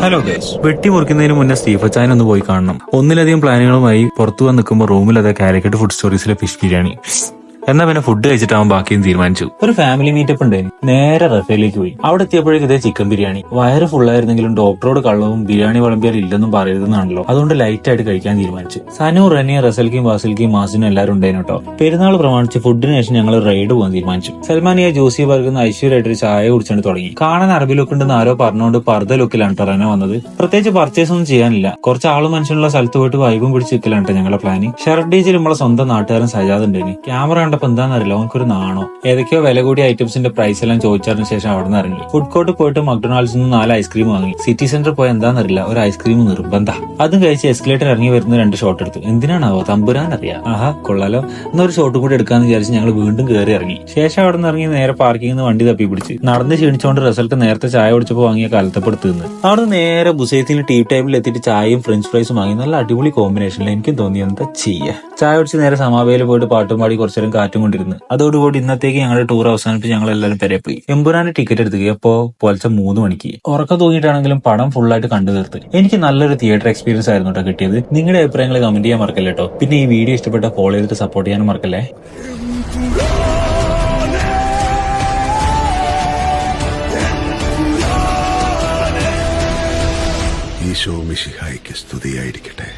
Hello guys, വെട്ടി മുറിക്കുന്നതിന് മുന്നേ സ്റ്റീഫച്ചായൻ ഒന്ന് പോയി കാണണം. ഒന്നിലധികം പ്ലാനുകളുമായി പുറത്തു വന്ന് നിൽക്കുമ്പോൾ റൂമിൽ അതെ കാലിക്കറ്റ് ഫുഡ് സ്റ്റോറീസിലെ ഫിഷ് ബിരിയാണി. എന്നാ പിന്നെ ഫുഡ് കഴിച്ചിട്ടാവും ബാക്കിയും തീരുമാനിച്ചു. ഒരു ഫാമിലി മീറ്റപ്പ് ഉണ്ടായിരുന്നു. നേരെ റഫേലേക്ക് പോയി. അവിടെ എത്തിയപ്പോഴേക്കും ഇതേ ചിക്കൻ ബിരിയാണി. വയറ് ഫുള്ളായിരുന്നെങ്കിലും ഡോക്ടറോട് കള്ളവും ബിരിയാണി വിളമ്പിയാൽ ഇല്ലെന്നും പറയരുതെന്നാണല്ലോ. അതുകൊണ്ട് ലൈറ്റ് ആയിട്ട് കഴിക്കാൻ തീരുമാനിച്ചു. സനു, റനിയ, റസൽക്കും വാസിൽക്കും മാസിനും എല്ലാവരും ഉണ്ടായിരുന്നു കേട്ടോ. പെരുന്നാൾ പ്രമാണിച്ച് ഫുഡിന് ശേഷം ഞങ്ങൾ റൈഡ് പോകാൻ തീരുമാനിച്ചു. സൽമാനിയ ജോസി വർഗുന്ന ഐശ്വര്യമായിട്ട് ചായ കുടിച്ചുകൊണ്ട് തുടങ്ങി. കാണാൻ അറബി ലുക്ക് ഉണ്ടെന്ന് ആരോ പറഞ്ഞുകൊണ്ട് പർദ്ദ ലുക്കിലാണ് ടറന വന്നത്. പ്രത്യേകിച്ച് പർച്ചേസ് ഒന്നും ചെയ്യാനില്ല. കുറച്ച് ആളും മനുഷ്യനുള്ള സ്ഥലത്ത് പോയിട്ട് വൈബും പിടിച്ച് നിൽക്കലാണ് ഞങ്ങളുടെ പ്ലാനിങ്. ഷർട്ട് ഡീജിൽ നമ്മളെ സ്വന്തം നാട്ടുകാരൻ സജാദ് ഉണ്ടായിരുന്നു. ക്യാമറ കണ്ടപ്പോ എന്താണെന്നറിയില്ല, അവനക്കൊരു നാണോ. ഏതൊക്കെയോ വില കൂടിയ ഐറ്റംസിന്റെ പ്രൈസ് എല്ലാം ചോദിച്ചതിന് ശേഷം അവിടെ നിന്ന് ഇറങ്ങി. ഫുഡ് കോർട്ട് പോയിട്ട് മക്ഡൊണാൾഡ്സിൽ നിന്ന് 4 ഐസ്ക്രീം വാങ്ങി. സിറ്റി സെന്ററിൽ പോയ എന്താണെന്നറിയില്ല, ഒരു ഐസ്ക്രീം നിർബന്ധ. അതും കഴിച്ച് എസ്കലേറ്റർ ഇറങ്ങി വരുന്ന 2 ഷോട്ട് എടുത്തു. എന്തിനാണാവോ, തമ്പുരാൻ അറിയാം. ആഹാ കൊള്ളാലോ, എന്നൊരു ഷോട്ട് കൂടി എടുക്കാന്ന് വിചാരിച്ച് ഞങ്ങൾ വീണ്ടും കയറി ഇറങ്ങി. ശേഷം അവിടെ നിന്ന് ഇറങ്ങി നേരെ പാർക്കിംഗിൽ നിന്ന് വണ്ടി തപ്പി പിടിച്ച് നടന്ന് ക്ഷീണിച്ചുകൊണ്ട് റിസൾട്ട് നേരത്തെ ചായ കുടിച്ചപ്പോൾ വാങ്ങിയ കാലത്തപ്പെടുത്ത് നിന്ന് അവിടെ നേരെ ബുസൈത്തിൽ ടീ ടൈമിൽ എത്തിയിട്ട് ചായയും ഫ്രഞ്ച് ഫ്രൈസും വാങ്ങി. നല്ല അടിപൊളി കോമ്പിനേഷനിൽ എനിക്കും തോന്നി എന്താ ചെയ്യാ. ചായ കുടിച്ച് നേരെ സമാവേയിൽ പോയിട്ട് പാട്ടും പാടി കുറച്ചു നേരം കാറ്റും കൊണ്ടിരുന്നു. അതോടുകൂടി ഇന്നത്തേക്ക് ഞങ്ങളുടെ ടൂർ അവസാനിപ്പിച്ച് ഞങ്ങൾ എല്ലാവരും പെരെ പോയി. എമ്പുരാന്റെ ടിക്കറ്റ് എടുത്തുകയും അപ്പോ പുലർച്ചെ 3 മണിക്ക്. ഉറക്കം തൂങ്ങിയിട്ടാണെങ്കിലും പടം ഫുള്ളായിട്ട് കണ്ടു തീർത്ത്. എനിക്ക് നല്ലൊരു തിയേറ്റർ എക്സ്പീരിയൻസ് ആയിരുന്നു കേട്ടോ കിട്ടിയത്. നിങ്ങളുടെ അഭിപ്രായങ്ങൾ കമന്റ് ചെയ്യാൻ മറക്കല്ലേ കേട്ടോ. പിന്നെ ഈ വീഡിയോ ഇഷ്ടപ്പെട്ട ഫോളോ ചെയ്തിട്ട് സപ്പോർട്ട് ചെയ്യാനും മറക്കല്ലേ. ഈശോ മിശിഹായ്ക്ക് സ്തുതിയായിരിക്കട്ടെ.